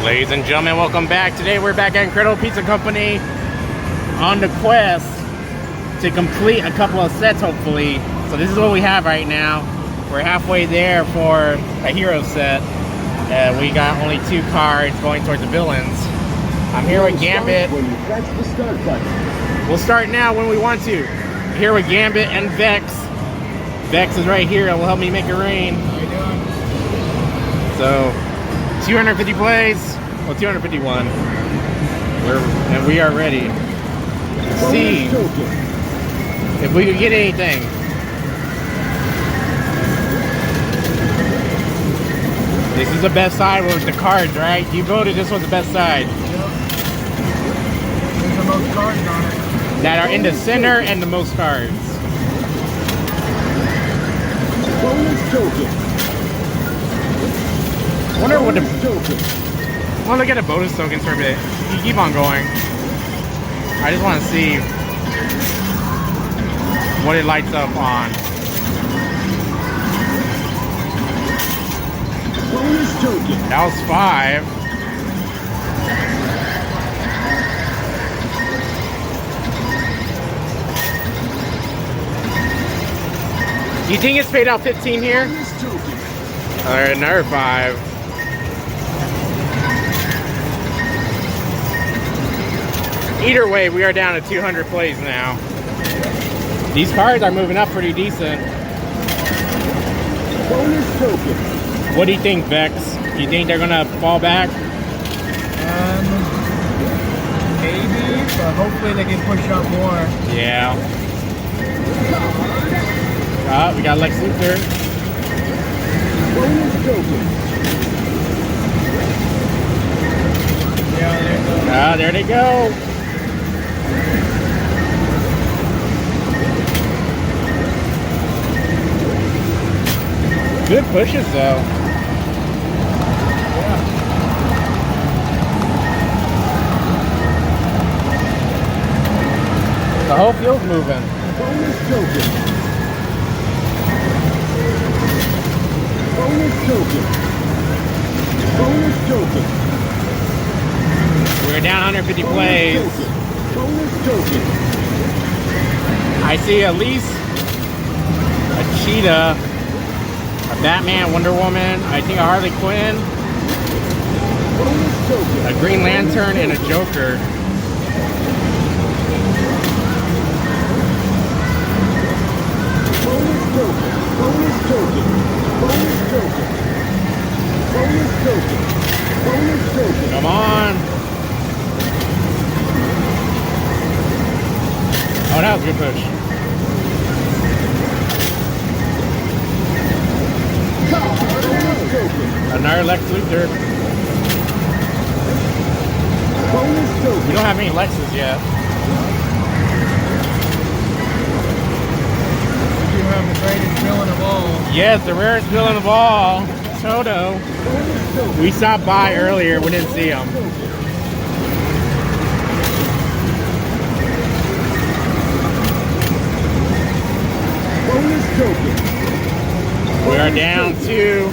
Ladies and gentlemen, welcome back. Today we're back at Incredible Pizza Company on the quest to complete a couple of sets, hopefully. So this is what we have right now. We're halfway there for a hero set. We got only 2 cards going towards the villains. I'm here with Gambit. We'll start now when we want to. I'm here with Gambit and Vex. Vex is right here and will help me make it rain. How you doing? So 250 plays, well 251. And we are ready to see if we could get anything. This is the best side with the cards, right? You voted this was the best side. Yep. There's the most cards on it. That are in the center and the most cards. Bonus token. I wonder what the... I want to look at the bonus tokens for a bit. You keep on going. I just want to see what it lights up on. Bonus token. That was 5. You think it's paid out 15 here? Bonus token. Alright, another 5. Either way, we are down to 200 plays now. These cards are moving up pretty decent. Bonus token. What do you think, Vex? Do you think they're gonna fall back? Maybe, but hopefully they can push up more. Yeah. We got Lex Luthor. Bonus token. Yeah, there There they go. Good pushes though. Yeah. The whole field's moving. Bonus token. Bonus token. Bonus token. We're down 150 plays. Bonus token. I see at least a cheetah, a Batman, Wonder Woman, I think a Harley Quinn, Bonus token. a Green Lantern, and a Joker. Bonus token. Bonus token. Bonus token. Bonus token. Bonus token. Come on. Oh, that was a good push. Bonus token. Another Lex Luthor. Bonus token. We don't have any Lexes yet. You have the greatest villain of all. Yes, the rarest villain of all, Toto. Bonus token. We stopped by earlier, we didn't see him. Bonus token. We are down to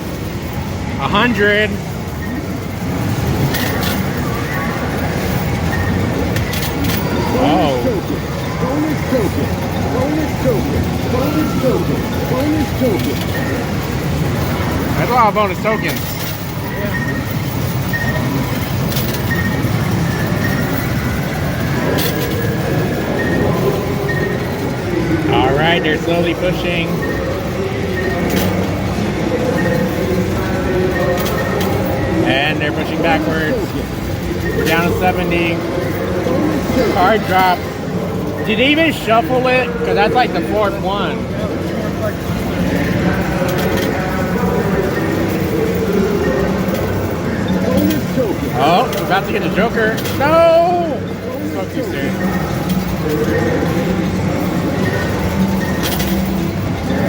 100. Bonus token. Bonus token. Bonus token. Bonus token. Bonus token. That's a lot of bonus tokens. All right, they're slowly pushing. And they're pushing backwards. We're down to 70. Card drop. Did they even shuffle it? Because that's like the 4th one. Bonus token. Oh, we're about to get the Joker. No! Spoke too soon.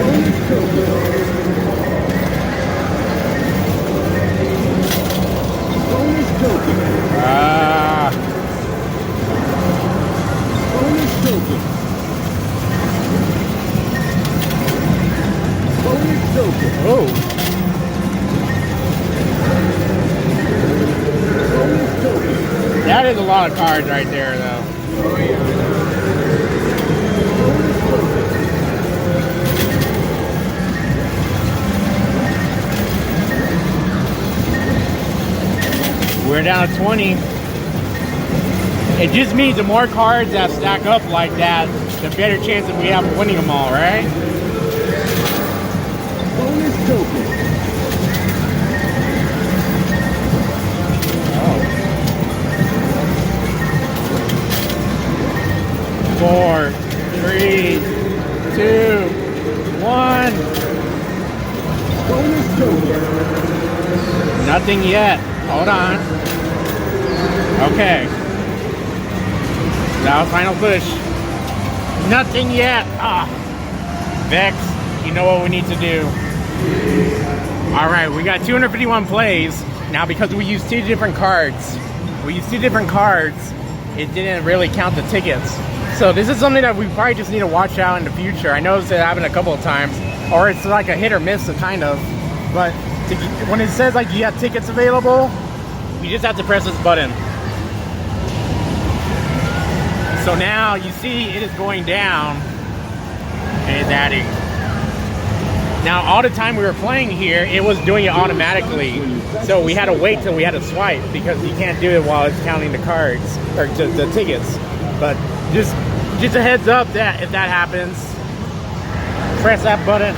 Bonus token. Bonus token. Bonus token. Bonus token. Oh. is a lot of cards right there, though. Oh, yeah. We're down to 20. It just means the more cards that stack up like that, the better chance that we have of winning them all, right? Bonus token. Oh. 4, 3, 2, 1. Bonus token. Nothing yet. Hold on. Okay. Now final push. Nothing yet. Ah. Vex, you know what we need to do. Alright, we got 251 plays. Now because we used two different cards, it didn't really count the tickets. So this is something that we probably just need to watch out in the future. I noticed it happened a couple of times. Or it's like a hit or miss, kind of. But when it says like you have tickets available, you just have to press this button. So now you see it is going down and it's adding. Now all the time we were playing here, it was doing it automatically. So we had to wait till we had to swipe because you can't do it while it's counting the cards or the tickets. But just a heads up that if that happens, press that button.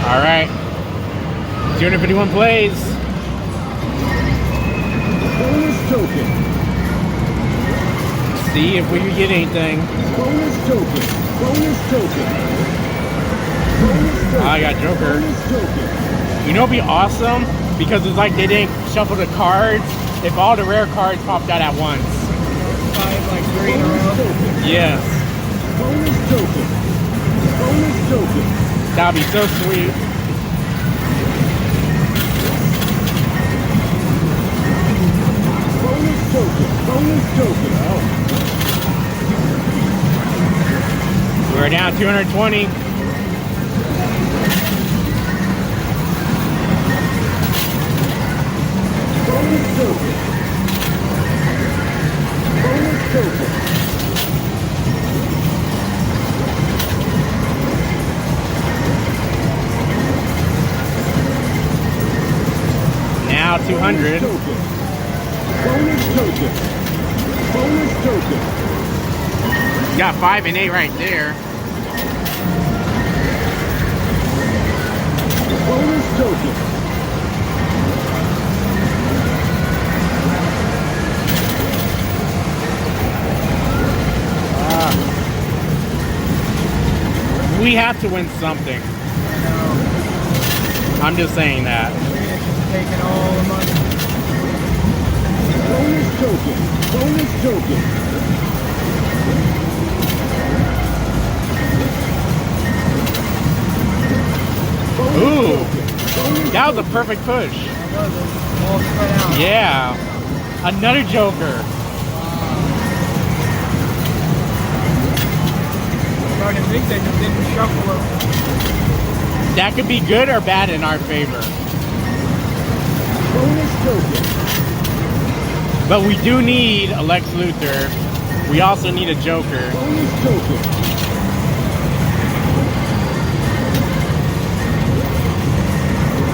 All right. 251 plays. Bonus token. See if we can get anything. Bonus token. Bonus token. Bonus token. I got Joker. Bonus token. You know, it'd be awesome because it's like they didn't shuffle the cards. If all the rare cards popped out at once. 5 like 3 in a row. Yes. Bonus token. Bonus token. That'd be so sweet. Bonus token. Bonus token. Oh. We're down 220. Bonus token. Bonus token. Now 200. Bonus token. Bonus token. You got 5 and 8 right there. Bonus token. We have to win something. I'm just saying that. Taking all the money. Bonus token. Bonus token. Ooh, that was a perfect push. That was all spread out. Yeah, another Joker. I didn't think they just didn't shuffle them. That could be good or bad in our favor. Bonus token. But we do need a Lex Luthor. We also need a Joker. Bonus token.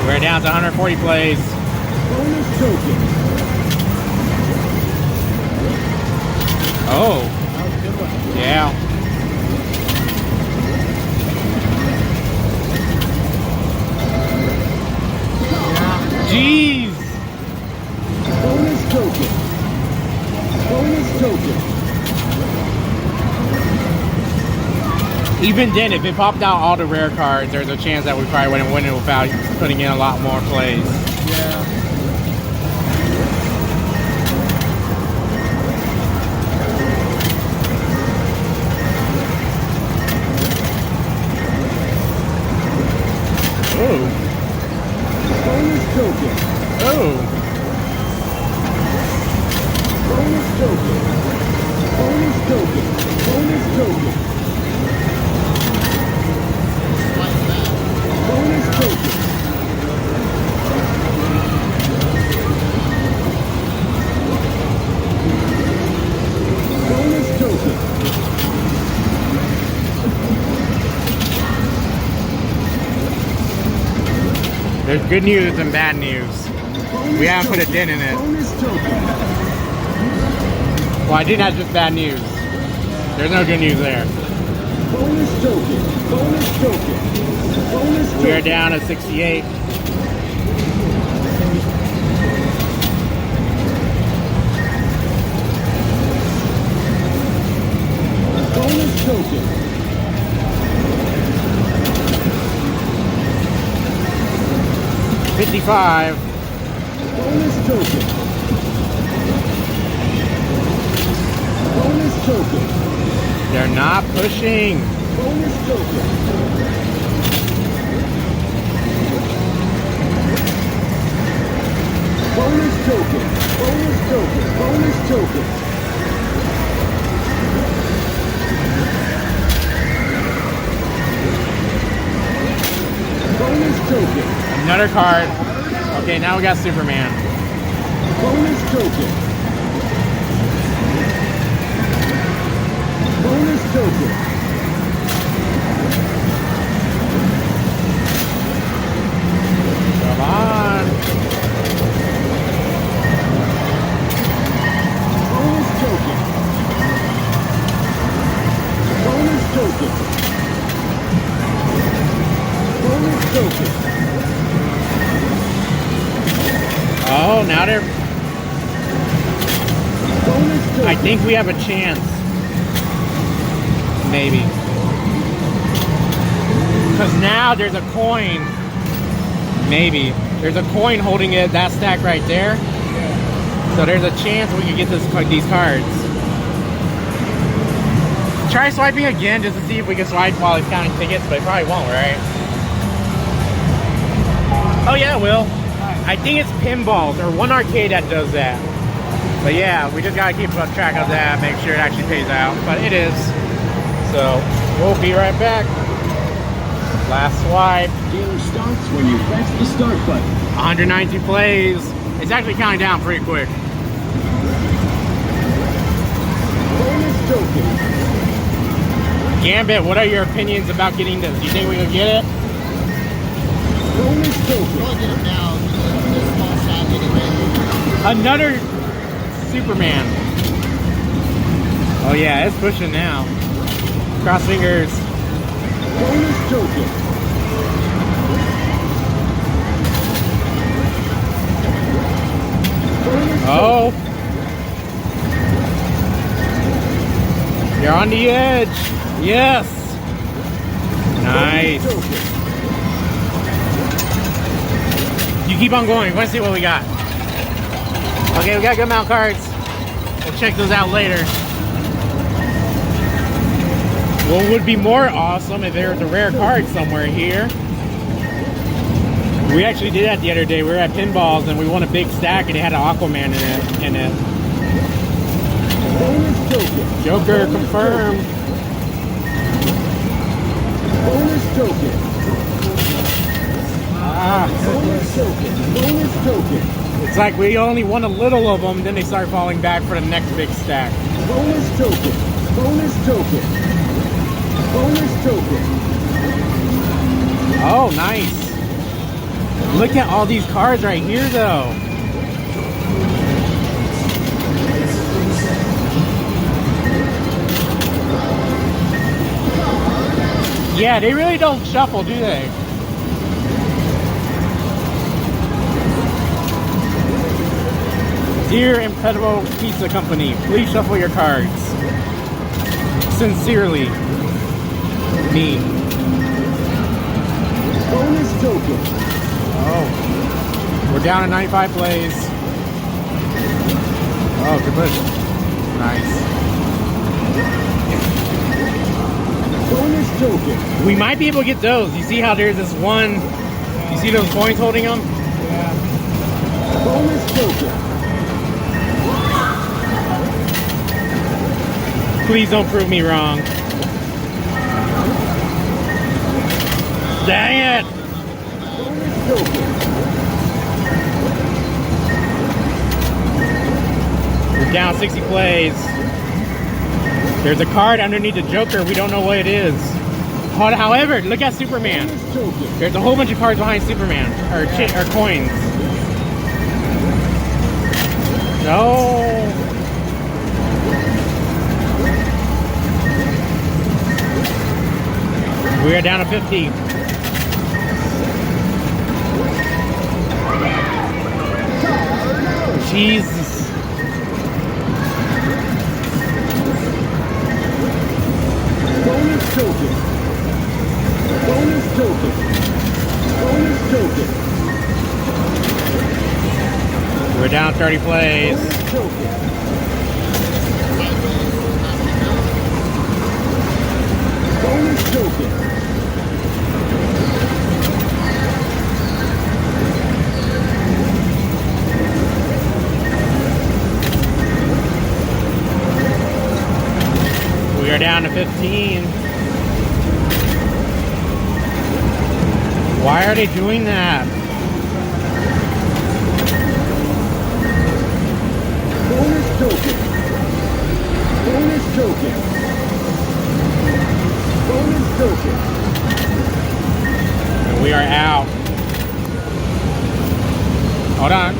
We're down to 140 plays. Bonus token. Oh, That was a good one. yeah. Jeez. Bonus token. Bonus token. Even then, if it popped out all the rare cards, there's a chance that we probably wouldn't win it without putting in a lot more plays. Yeah. Ooh. Bonus token. Oh. Bonus token. Bonus token. Bonus token. Bonus token. There's good news and bad news. We haven't put a dent in it. Bonus token. Well, I think that's just bad news. There's no good news there. Bonus token. Bonus token. Bonus token. We are down at 68. Bonus token. 55. Bonus token. Bonus token. They're not pushing. Bonus token. Bonus token. Bonus token. Bonus token. Bonus token. Another card. Okay, now we got Superman. Bonus token. Bonus token. Come on. Bonus token. Bonus token. Bonus token. Oh, now they're... Bonus token. I think we have a chance. Maybe. Because now there's a coin. Maybe. There's a coin holding it, that stack right there. So there's a chance we can get these cards. Try swiping again just to see if we can swipe while he's counting tickets, but it probably won't, right? Oh yeah, it will. I think it's pinballs or one arcade that does that. But yeah, we just gotta keep track of that, make sure it actually pays out. But it is. So we'll be right back. Last swipe. Game starts when you press the start button. 192 plays. It's actually counting down pretty quick. Bonus token. Gambit, what are your opinions about getting this? Do you think we can get it? Bonus token. We'll get him now. This small stack anyway. Another Superman. Oh yeah, it's pushing now. Cross fingers. Bonus token. Bonus Oh. You're on the edge. Yes. Nice. token. You keep on going. Let's see what we got. Okay, we got good amount of cards. We'll check those out later. What would be more awesome if there was a rare card somewhere here. We actually did that the other day. We were at Pinballs and we won a big stack and it had an Aquaman in it. Bonus token. Joker confirmed. Bonus token. Ah, Bonus token. Bonus token. it's like we only won a little of them, then they start falling back for the next big stack. Bonus token. Bonus token. Bonus token. Oh, nice. Look at all these cards right here, though. Yeah, they really don't shuffle, do they? Dear Incredible Pizza Company, please shuffle your cards. Sincerely, me. Bonus token. Oh, we're down at 95 plays. Oh, good push. Nice. Bonus token. We might be able to get those. You see how there's this one, you see those coins holding them? Bonus token. Please don't prove me wrong. Dang it! Bonus token. We're down 60 plays. There's a card underneath the Joker. We don't know what it is. However, look at Superman. Bonus token. There's a whole bunch of cards behind Superman, or coins. No. We are down to 50. Jesus. Bonus token. Bonus token. Bonus token. We're down 30 plays. Bonus token. Bonus token. We are down to 15. Why are they doing that? Bonus token. Bonus token. Bonus token. And we are out. Hold on.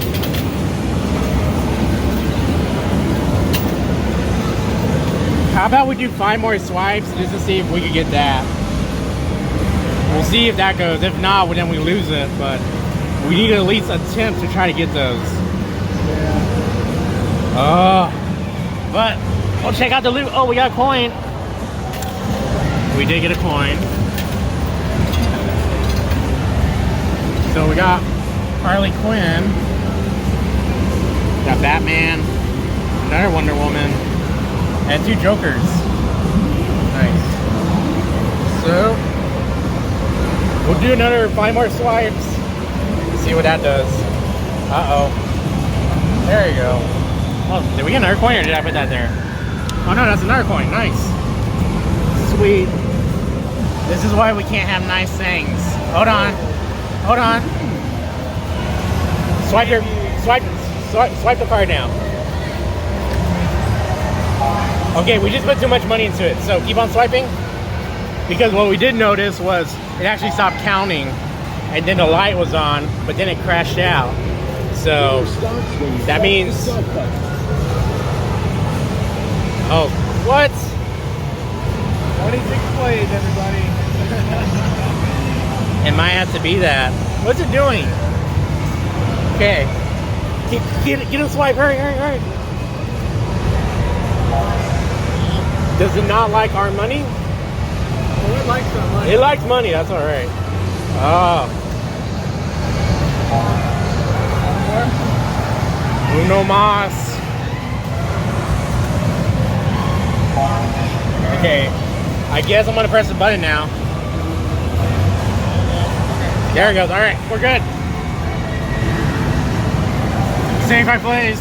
How about we do 5 more swipes just to see if we can get that? We'll see if that goes. If not, well, then we lose it. But we need to at least attempt to try to get those. But we'll check out the loot. Oh, we got a coin. We did get a coin. So we got Harley Quinn. Got Batman. Another Wonder Woman. And 2 Jokers. Nice. So we'll do another 5 more swipes. See what that does. Uh-oh. There you go. Oh, did we get another coin or did I put that there? Oh no, that's another coin. Nice. Sweet. This is why we can't have nice things. Hold on. Hold on. Swipe the card now. Okay, we just put too much money into it, so keep on swiping. Because what we did notice was it actually stopped counting, and then the light was on, but then it crashed out. So that means. Oh, what? 26 plays, everybody. It might have to be that. What's it doing? Okay. Get a swipe. Hurry, hurry, hurry. Does it not like our money? Well, it likes our money. It likes money, that's alright. Oh. Uno más. Okay. I guess I'm gonna press the button now. There it goes. Alright, we're good. Same 5 plays.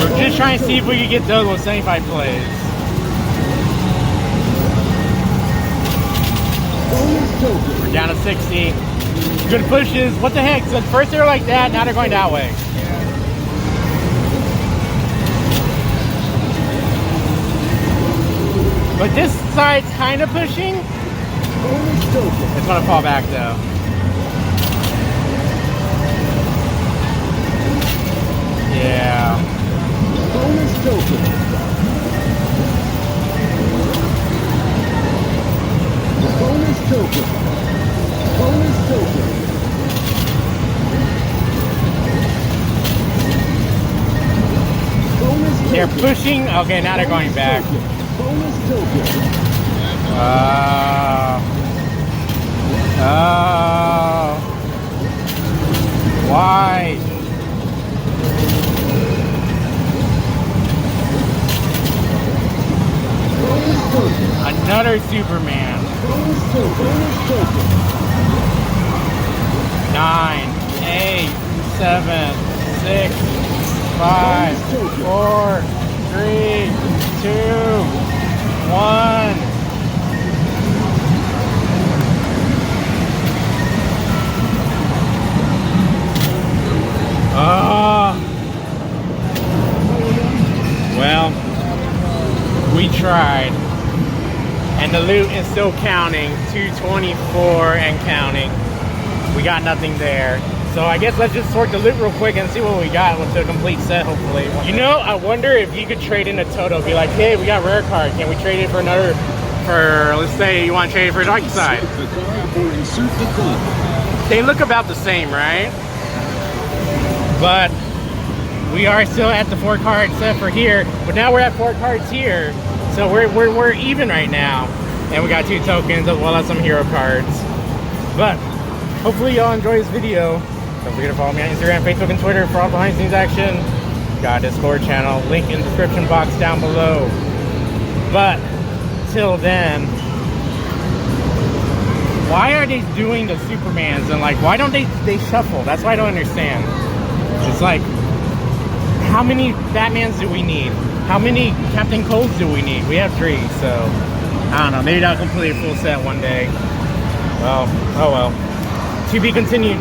We're just trying to see if we can get those with 75 plays. We're down to 60. Good pushes. What the heck? So first they were like that, now they're going that way. But this side's kind of pushing. It's gonna fall back though. Yeah. Bonus token. Bonus token. Bonus token. Bonus token. They're pushing. Okay, now they're going back. Bonus token. Why? Another Superman. 9, 8, 7, 6, 5, 4, 3, 2, 1. tried. And the loot is still counting, 224 and counting. We got nothing there. So I guess let's just sort the loot real quick and see what we got with the complete set, hopefully. You know, I wonder if you could trade in a Toto. Be like, hey, we got rare card. Can we trade it for another, for, let's say you want to trade it for a Dark Side. They look about the same, right? But we are still at the 4 card set for here. But now we're at 4 cards here. So we're even right now. And we got 2 tokens as well as some hero cards. But hopefully y'all enjoy this video. Don't forget to follow me on Instagram, Facebook, and Twitter for all behind the scenes action. Got a Discord channel, link in the description box down below. But till then, why are they doing the Supermans and like why don't they shuffle? That's why I don't understand. It's like, how many Batmans do we need? How many Captain Colds do we need? We have 3, so I don't know. Maybe that'll complete a full set one day. Well, oh well. To be continued.